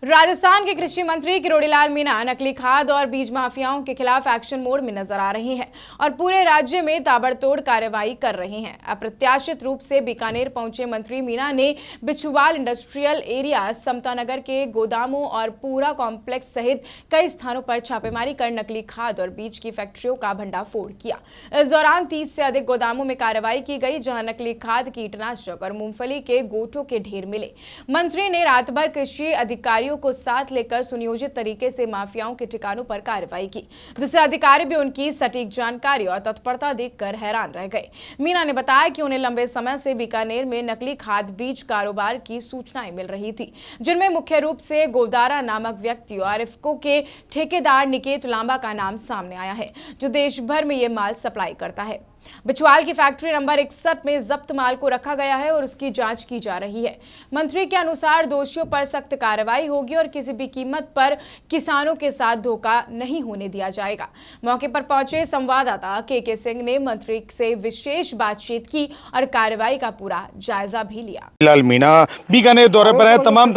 राजस्थान के कृषि मंत्री किरोड़ीलाल मीणा नकली खाद और बीज माफियाओं के खिलाफ एक्शन मोड में नजर आ रही हैं और पूरे राज्य में ताबड़तोड़ कार्रवाई कर रही हैं। अप्रत्याशित रूप से बीकानेर पहुंचे मंत्री मीणा ने बिछवाल इंडस्ट्रियल एरिया, समतानगर के गोदामों और पूरा कॉम्प्लेक्स सहित कई स्थानों पर छापेमारी कर नकली खाद और बीज की फैक्ट्रियों का भंडाफोड़ किया। इस दौरान 30 से अधिक गोदामों में कार्रवाई की गई, जहां नकली खाद, कीटनाशक और मूंगफली के गोटों के ढेर मिले। मंत्री ने रात भर कृषि अधिकारियों को साथ लेकर सुनियोजित तरीके से माफियाओं के ठिकानों पर कार्रवाई की, जिससे अधिकारी भी उनकी सटीक जानकारी और तत्परता देखकर हैरान रह गए। मीणा ने बताया कि उन्हें लंबे समय से बीकानेर में नकली खाद बीज कारोबार की सूचनाएं मिल रही थी, जिनमें मुख्य रूप से गोदारा नामक व्यक्ति और इफ्को के ठेकेदार निकेत लांबा का नाम सामने आया है, जो देश भर में ये माल सप्लाई करता है। बिछवाल की फैक्ट्री नंबर 61 में जब्त माल को रखा गया है और उसकी जांच की जा रही है। मंत्री के अनुसार दोषियों पर सख्त कार्रवाई होगी और किसी भी कीमत पर किसानों के साथ धोखा नहीं होने दिया जाएगा। मौके पर पहुंचे संवाददाता के सिंह ने मंत्री से विशेष बातचीत की और कार्रवाई का पूरा जायजा भी लिया। लाल मीणा बीकानेर दौरे पर है। तमाम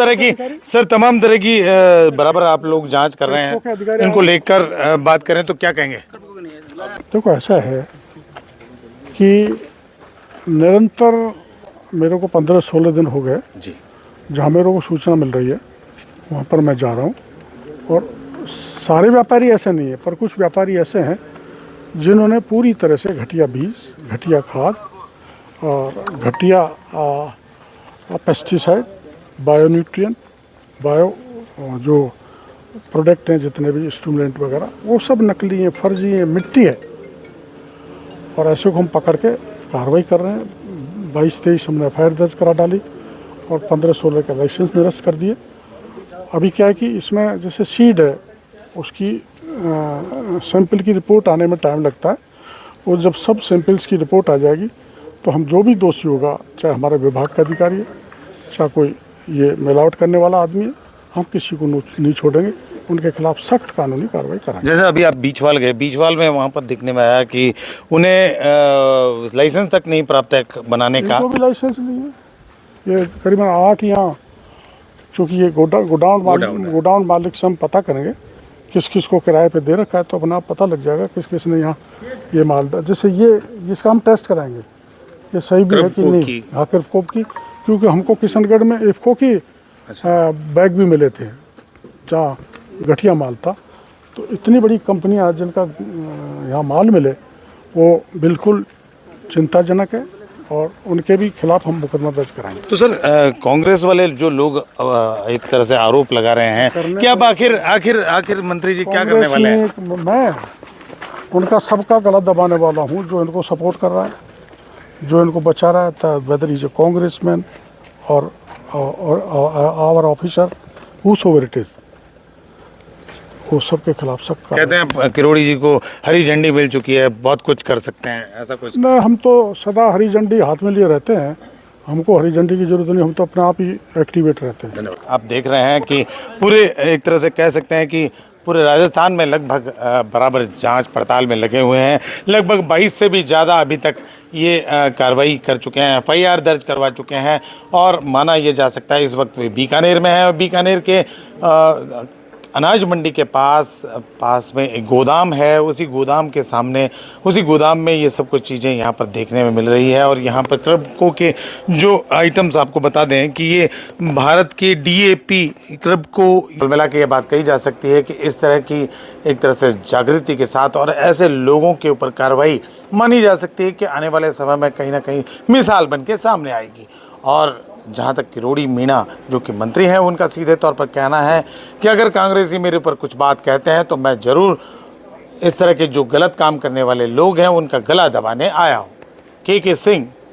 तरह की बराबर आप लोग जांच कर रहे हैं, इनको लेकर बात करें तो क्या कहेंगे? देखो, ऐसा है कि निरंतर मेरे को 15-16 दिन हो गए जी, जहाँ मेरे को सूचना मिल रही है वहाँ पर मैं जा रहा हूँ। और सारे व्यापारी ऐसे नहीं है, पर कुछ व्यापारी ऐसे हैं जिन्होंने पूरी तरह से घटिया बीज, घटिया खाद और घटिया पेस्टिसाइड, बायोन्यूट्रिएंट, जो प्रोडक्ट हैं, जितने भी स्टिमुलेंट वगैरह, वो सब नकली हैं, फर्जी हैं, मिट्टी है। और ऐसे को हम पकड़ के कार्रवाई कर रहे हैं। 22-23 हमने FIR दर्ज करा डाली और 15-16 का लाइसेंस निरस्त कर दिए। अभी क्या है कि इसमें जैसे सीड है, उसकी सैंपल की रिपोर्ट आने में टाइम लगता है। और जब सब सैंपल्स की रिपोर्ट आ जाएगी तो हम जो भी दोषी होगा, चाहे हमारे विभाग का अधिकारी है, चाहे कोई ये मिलावट करने वाला आदमी है, हम किसी को नहीं छोड़ेंगे, उनके खिलाफ सख्त कानूनी कार्रवाई कराएंगे। जैसे अभी आप बीचवाल गए, बीचवाल में वहाँ पर दिखने में आया कि उन्हें लाइसेंस तक नहीं प्राप्त है बनाने का। इनको भी लाइसेंस नहीं है। ये करीबन 8 यहाँ, चूँकि ये गोडाउन मालिक से हम पता करेंगे किस किस को किराए पे दे रखा है, तो अपना पता लग जाएगा किस किस ने यहाँ ये माल। जैसे ये जिसका हम टेस्ट कराएंगे ये सही भी है कि नहीं। हाँ, किरकोप की, क्योंकि हमको किशनगढ़ में इफ्को की बैग भी मिले थे जहाँ घटिया माल था। तो इतनी बड़ी कंपनियां जिनका यहाँ माल मिले, वो बिल्कुल चिंताजनक है और उनके भी खिलाफ हम मुकदमा दर्ज कराएंगे। तो सर, कांग्रेस वाले जो लोग एक तरह से आरोप लगा रहे हैं कि अब आखिर मंत्री जी क्या करने वाले हैं? मैं उनका सबका गला दबाने वाला हूँ, जो इनको सपोर्ट कर रहा है, जो इनको बचा रहा है, वेदर इज ए कांग्रेसमैन और our officer whosoever it is, वो सबके खिलाफ सख्त। कहते हैं किरोड़ी जी को हरी झंडी मिल चुकी है, बहुत कुछ कर सकते हैं, ऐसा कुछ? नहीं, हम तो सदा हरी झंडी हाथ में लिए रहते हैं, हमको हरी झंडी की जरूरत नहीं, हम तो अपने आप ही एक्टिवेट रहते हैं। आप देख रहे हैं कि पूरे एक तरह से कह सकते हैं कि पूरे राजस्थान में लगभग बराबर जांच पड़ताल में लगे हुए हैं। लगभग 22 से भी ज़्यादा अभी तक ये कार्रवाई कर चुके हैं, FIR दर्ज करवा चुके हैं। और माना ये जा सकता है इस वक्त वे बीकानेर में है और बीकानेर के अनाज मंडी के पास में एक गोदाम है। उसी गोदाम के सामने, उसी गोदाम में ये सब कुछ चीज़ें यहाँ पर देखने में मिल रही है। और यहाँ पर क्रबको के जो आइटम्स, आपको बता दें कि ये भारत के DAP क्रबको मिला के ये बात कही जा सकती है कि इस तरह की एक तरह से जागृति के साथ और ऐसे लोगों के ऊपर कार्रवाई मानी जा सकती है कि आने वाले समय में कहीं ना कहीं मिसाल बन के सामने आएगी। और जहाँ तक किरोड़ी मीणा जो कि मंत्री हैं, उनका सीधे तौर पर कहना है कि अगर कांग्रेसी मेरे ऊपर कुछ बात कहते हैं तो मैं ज़रूर इस तरह के जो गलत काम करने वाले लोग हैं उनका गला दबाने आया हूँ। के सिंह,